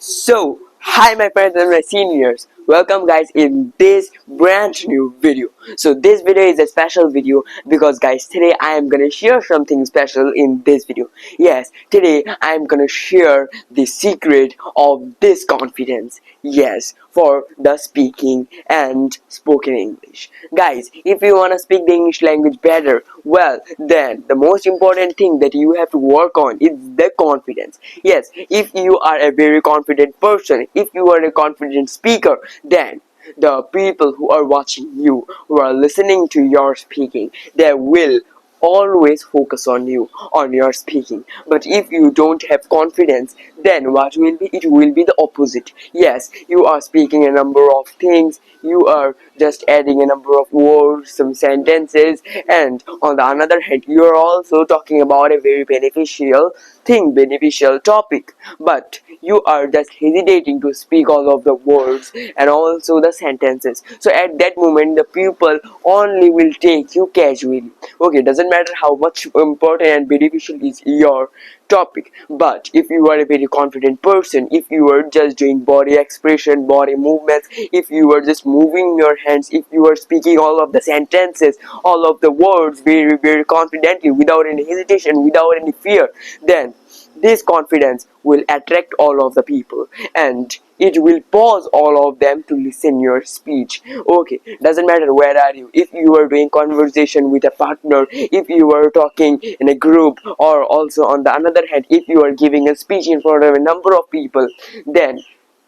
Hi my friends and my seniors. Welcome guys in this brand new video. So this video is a special video because guys today I am gonna share something special in this video. Yes, today I am gonna share the secret of this confidence. Yes, for the speaking and spoken English. Guys, if you wanna speak the English language better, well then the most important thing that you have to work on is the confidence. Yes, if you are a very confident person, if you are a confident speaker, then the people who are watching you, who are listening to your speaking, they will always focus on you, on your speaking. But if you don't have confidence, then what will be? It will be the opposite. Yes, you are speaking a number of things, you are just adding a number of words, some sentences, and on the other hand you are also talking about a very beneficial thing, beneficial topic, but you are just hesitating to speak all of the words and also the sentences. So at that moment the people only will take you casually. Okay, doesn't matter how much important and beneficial is your topic, but if you are a very confident person, if you are just doing body expression, body movements, if you are just moving your hands, if you are speaking all of the sentences, all of the words very confidently, without any hesitation, without any fear, then this confidence will attract all of the people and it will pause all of them to listen your speech. Okay, doesn't matter where are you, if you are doing conversation with a partner, if you are talking in a group, or also on the other hand if you are giving a speech in front of a number of people, then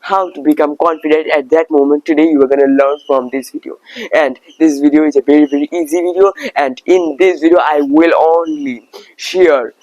how to become confident at that moment, today you are going to learn from this video. And this video is a very easy video, and in this video I will only share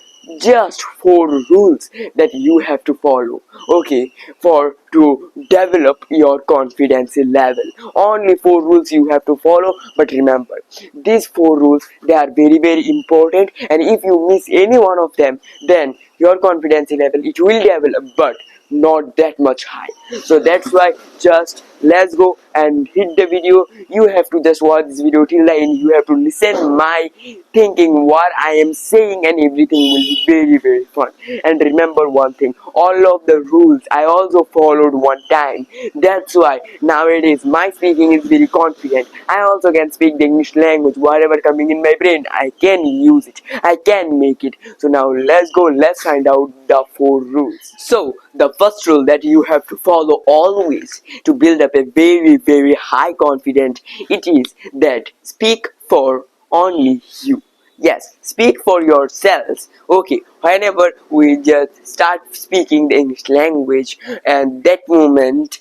just 4 rules that you have to follow, okay, for to develop your confidence level. Only 4 rules you have to follow, but remember, these 4 rules, they are very important, and if you miss any one of them, then your confidence level, it will develop, but not that much high. So that's why, just let's go and hit the video. You have to just watch this video till the end, you have to listen my thinking, what I am saying, and everything will be very fun. And remember one thing, all of the rules I also followed one time. That's why nowadays my speaking is very confident. I also can speak the English language, whatever coming in my brain, I can use it, I can make it. So now let's go, let's find out the 4 rules. So the first rule that you have to follow always to build up a very high confidence, it is that speak for only you. Yes, speak for yourselves. Okay, whenever we just start speaking the English language, and that moment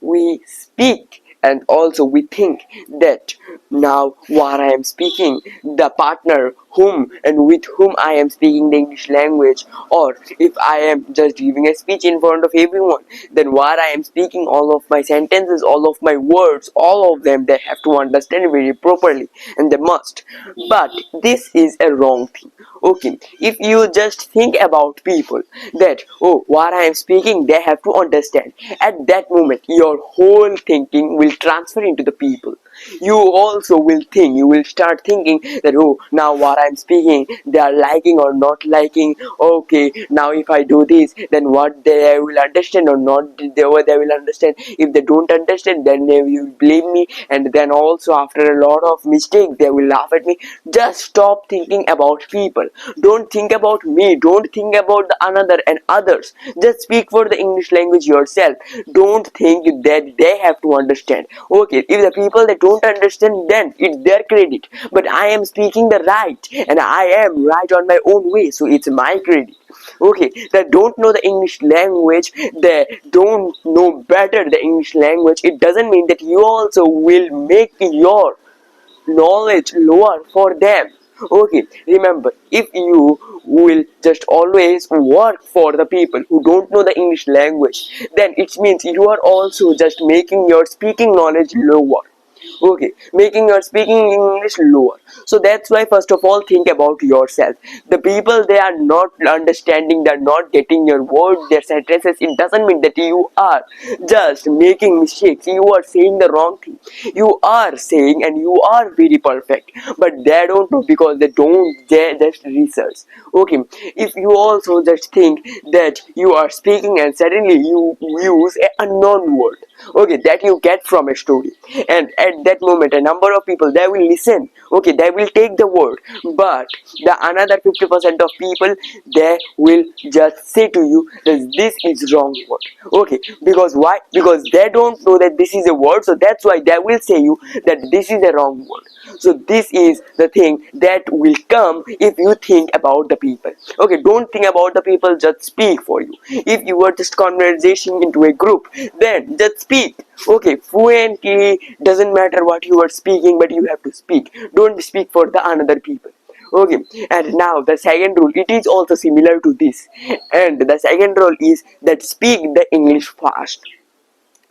we speak and also we think that now what I am speaking, the partner whom and with whom I am speaking the English language, or if I am just giving a speech in front of everyone, then what I am speaking, all of my sentences, all of my words, all of them, they have to understand very properly, and they must. But this is a wrong thing. Okay, if you just think about people that, oh, what I am speaking they have to understand, at that moment your whole thinking will transfer into the people. You also will think, you will start thinking that, oh, now what I'm speaking they are liking or not liking. Okay, now if I do this, then what they will understand or not, they will understand. If they don't understand, then they will blame me, and then also after a lot of mistakes they will laugh at me. Just stop thinking about people, don't think about me, don't think about the another and others. Just speak for the English language yourself. Don't think that they have to understand. Okay, if the people they don't understand, then it's their credit, but I am speaking the right and I am right on my own way, so it's my credit. Okay, they don't know the English language, they don't know better the English language, it doesn't mean that you also will make your knowledge lower for them. Okay, remember, if you will just always work for the people who don't know the English language, then it means you are also just making your speaking knowledge lower. Okay, making your speaking English lower. So that's why first of all think about yourself. The people, they are not understanding, they're not getting your words, their sentences. It doesn't mean that you are just making mistakes, you are saying the wrong thing. You are saying and you are very perfect, but they don't know because they just research. Okay, if you also just think that you are speaking and suddenly you use a unknown word, okay, that you get from a story, and at that moment a number of people, they will listen, okay, they will take the word, but the another 50% of people, they will just say to you that this is wrong word. Okay, because why? Because they don't know that this is a word, so that's why they will say you that this is a wrong word. So this is the thing that will come if you think about the people. Okay, don't think about the people, just speak for you. If you were just conversation into a group, then just speak. Okay, fluently, doesn't matter what you are speaking, but you have to speak. Don't speak for the another people. Okay, and now the second rule, it is also similar to this, and the second rule is that speak the English fast.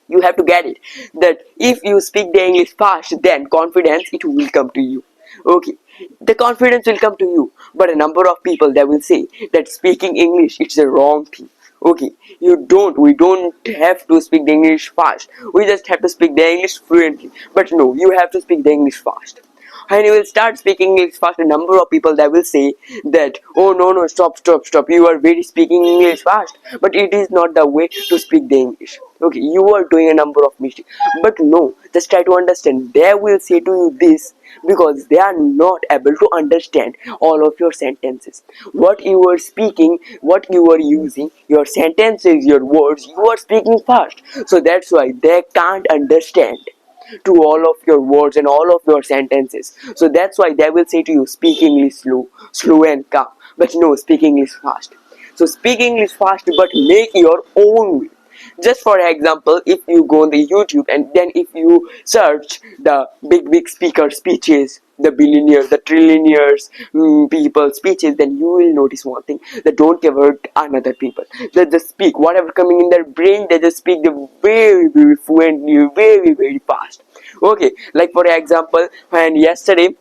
You have to get it, that if you speak the English fast, then confidence, it will come to you. Okay, the confidence will come to you, but a number of people, they will say that speaking English, it's the wrong thing. Okay, we don't have to speak the English fast, we just have to speak the English fluently. But no, you have to speak the English fast. And you will start speaking English fast, a number of people, they will say that, oh no, stop, you are very speaking English fast, but it is not the way to speak the English. Okay, you are doing a number of mistakes, but no, just try to understand. They will say to you this because they are not able to understand all of your sentences, what you are speaking, what you are using, your sentences, your words, you are speaking fast, so that's why they can't understand to all of your words and all of your sentences. So that's why they will say to you, speak English slow and calm. But no, speak English fast. So speak English fast, but make your own way. Just for example, if you go on the YouTube and then if you search the big speaker speeches, the billionaires, the trillionaires, people speeches, then you will notice one thing: they don't give hurt another people. They just speak whatever coming in their brain. They just speak the very fluently, very fast. Okay, like for example, when yesterday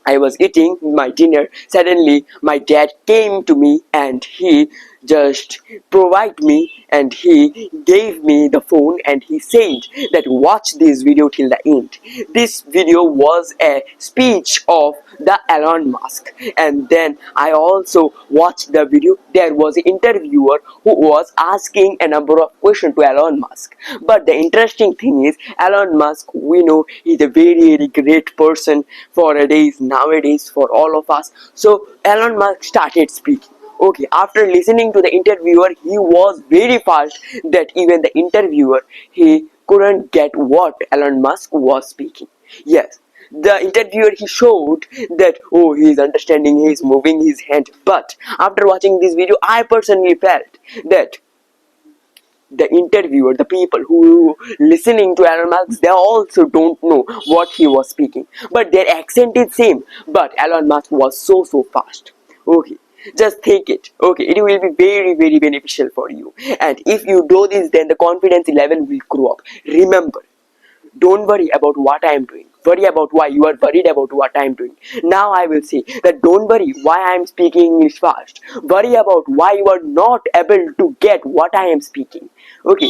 I was eating my dinner, suddenly my dad came to me and he just provided me and he gave me the phone and he said that watch this video till the end. This video was a speech of the Elon Musk, and then I also watched the video. There was an interviewer who was asking a number of questions to Elon Musk. But the interesting thing is, Elon Musk, we know he's a very great person for nowadays for all of us. So Elon Musk started speaking. Okay, after listening to the interviewer, he was very fast that even the interviewer, he couldn't get what Elon Musk was speaking. Yes, the interviewer, he showed that, oh, he is understanding, he is moving his hand. But after watching this video, I personally felt that the interviewer, the people who listening to Elon Musk, they also don't know what he was speaking, but their accent is same. But Elon Musk was so fast. Okay, just take it. Okay, it will be very beneficial for you, and if you do this, then the confidence level will grow up. Remember, don't worry about what I am doing. Worry about why you are worried about what I am doing. Now I will say that don't worry why I am speaking English fast. Worry about why you are not able to get what I am speaking. Okay,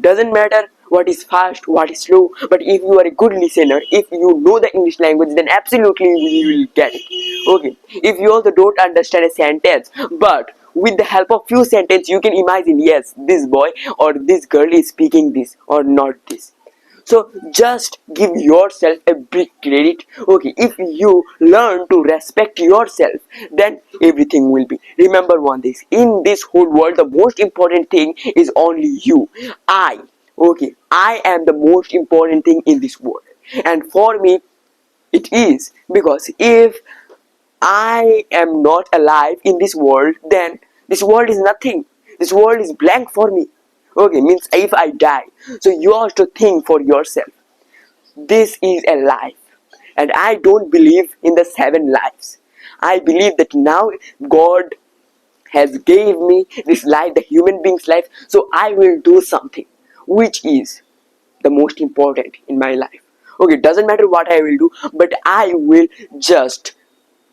doesn't matter what is fast, what is slow, but if you are a good listener, if you know the English language, then absolutely you will get it. Okay, if you also don't understand a sentence, but with the help of few sentences you can imagine, yes, this boy or this girl is speaking this or not this. So just give yourself a big credit. Okay, if you learn to respect yourself, then everything will be. Remember one thing: in this whole world, the most important thing is only you. I am the most important thing in this world, and for me, it is because if I am not alive in this world, then this world is nothing. This world is blank for me. Okay, means if I die, so you have to think for yourself. This is a life, and I don't believe in the 7 lives. I believe that now God has gave me this life, the human being's life, so I will do something which is the most important in my life. Okay, doesn't matter what I will do, but I will just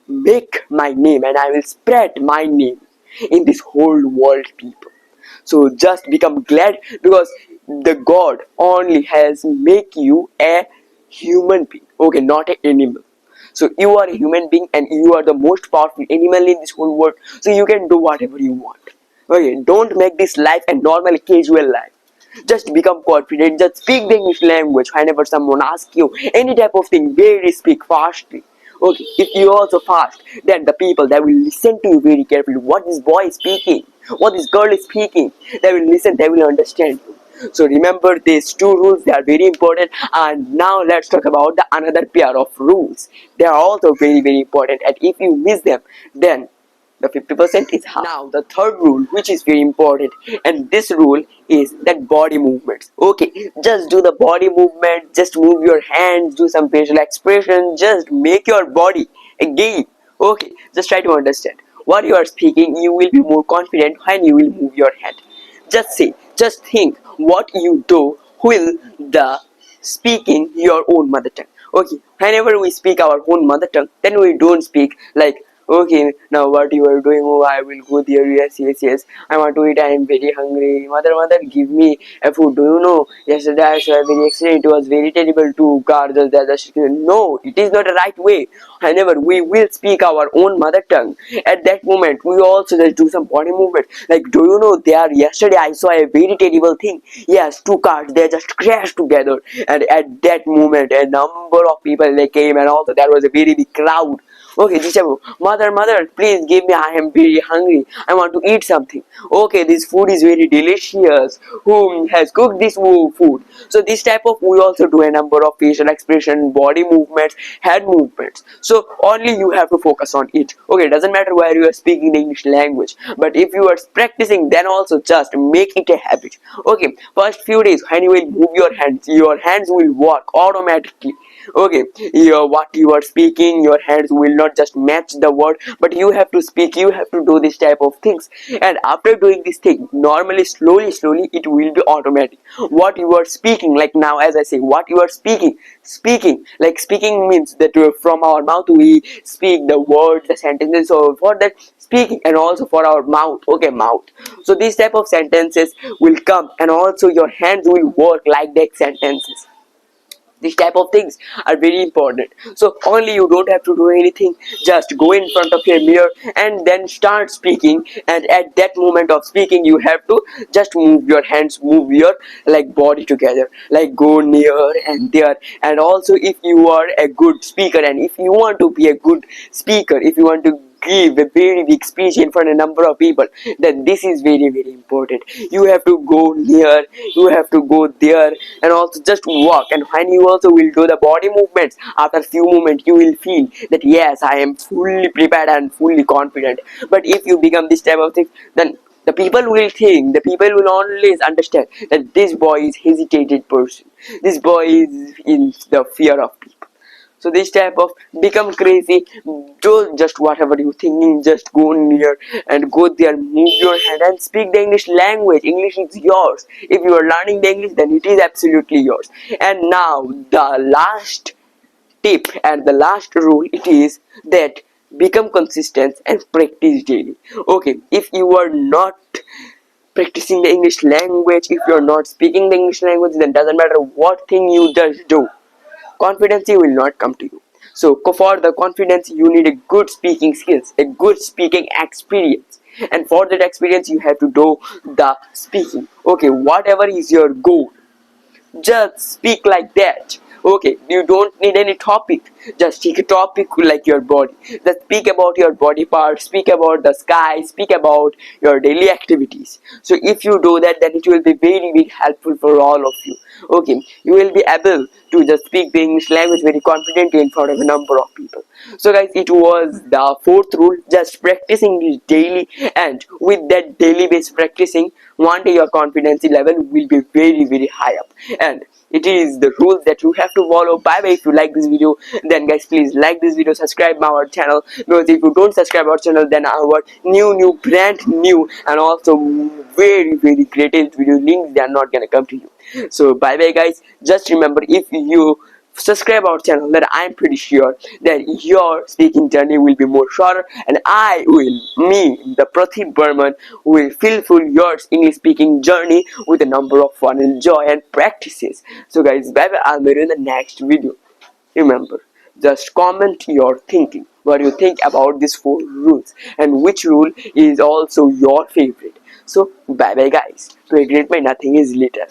make my name and I will spread my name in this whole world, people. So just become glad, because the God only has make you a human being, okay, not an animal. So you are a human being and you are the most powerful animal in this whole world, so you can do whatever you want. Okay, don't make this life a normal casual life. Just become confident, just speak the English language whenever someone asks you any type of thing, very speak fastly. Okay, if you also fast, then the people that will listen to you very carefully, what this boy is speaking, what this girl is speaking, they will listen, they will understand you. So remember these two rules, they are very important. And now let's talk about the another pair of rules. They are also very important, and if you miss them, then the 50% is half. Now the third rule, which is very important, and this rule is that body movements. Okay, just do the body movement, just move your hands, do some facial expression, just make your body a game. Okay, just try to understand what you are speaking. You will be more confident when you will move your hand. Just say, just think what you do will the speaking your own mother tongue. Okay, whenever we speak our own mother tongue, then we don't speak like, okay, now what you are doing? Oh, I will go there. Yes. I want to eat. I am very hungry. Mother, give me a food. Do you know? Yesterday I saw a very accident. It was very terrible to car. No, it is not the right way. Whenever we will speak our own mother tongue, at that moment we also just do some body movement. Like, do you know? There yesterday I saw a very terrible thing. Yes, two cars they just crashed together, and at that moment a number of people they came, and also there was a very big crowd. Okay, Jichabu, mother, please give me. I am very hungry. I want to eat something. Okay, this food is very delicious. Who has cooked this food? So this type of we also do a number of facial expression, body movements, head movements. So only you have to focus on it. Okay, doesn't matter where you are speaking the English language, but if you are practicing, then also just make it a habit. Okay, first few days when you will move your hands will work automatically. Okay, what you are speaking, your hands will not just match the word, but you have to speak, you have to do this type of things. And after doing this thing, normally slowly it will be automatic. What you are speaking, like now as I say, what you are speaking, like speaking means that from our mouth we speak the words, the sentences. So for that speaking, and also for our mouth, okay, mouth, so these type of sentences will come, and also your hands will work like that sentences. These type of things are very important. So only you don't have to do anything, just go in front of your mirror and then start speaking. And at that moment of speaking, you have to just move your hands, move your like body together, like go near and there. And also if you are a good speaker, and if you want to be a good speaker, if you want to give a very big speech in front of a number of people, then this is very important. You have to go near, you have to go there, and also just walk. And when you also will do the body movements, after few moments you will feel that yes, I am fully prepared and fully confident. But if you become this type of thing, then the people will think, the people will always understand that this boy is hesitated person, this boy is in the fear of people. So this type of become crazy, do just whatever you thinking, just go near and go there, move your hand and speak the English language. English is yours. If you are learning the English, then it is absolutely yours. And now the last tip and the last rule, it is that become consistent and practice daily. Okay, if you are not practicing the English language, if you are not speaking the English language, then doesn't matter what thing you just do, confidence will not come to you. So for the confidence, you need a good speaking skills, a good speaking experience, and for that experience you have to do the speaking. Okay, whatever is your goal, just speak like that. Okay, you don't need any topic, just take a topic like your body, just speak about your body parts, speak about the sky, speak about your daily activities. So if you do that, then it will be very helpful for all of you. Okay, you will be able to just speak the English language very confidently in front of a number of people. So guys, it was the fourth rule, just practicing it daily, and with that daily based practicing, one day your confidence level will be very high up. And it is the rules that you have to follow. Bye bye. If you like this video, then guys please like this video, subscribe our channel, because if you don't subscribe our channel, then our new brand new and also very greatest video links, they are not gonna come to you. So bye bye guys. Just remember, if you subscribe our channel, then I'm pretty sure that your speaking journey will be more shorter, and the Prathip Burman, will fulfill your English speaking journey with a number of fun and joy and practices. So guys, bye bye, I'll meet you in the next video. Remember, just comment your thinking, what you think about these 4 rules, and which rule is also your favorite. So bye bye guys, to a great mind nothing is little.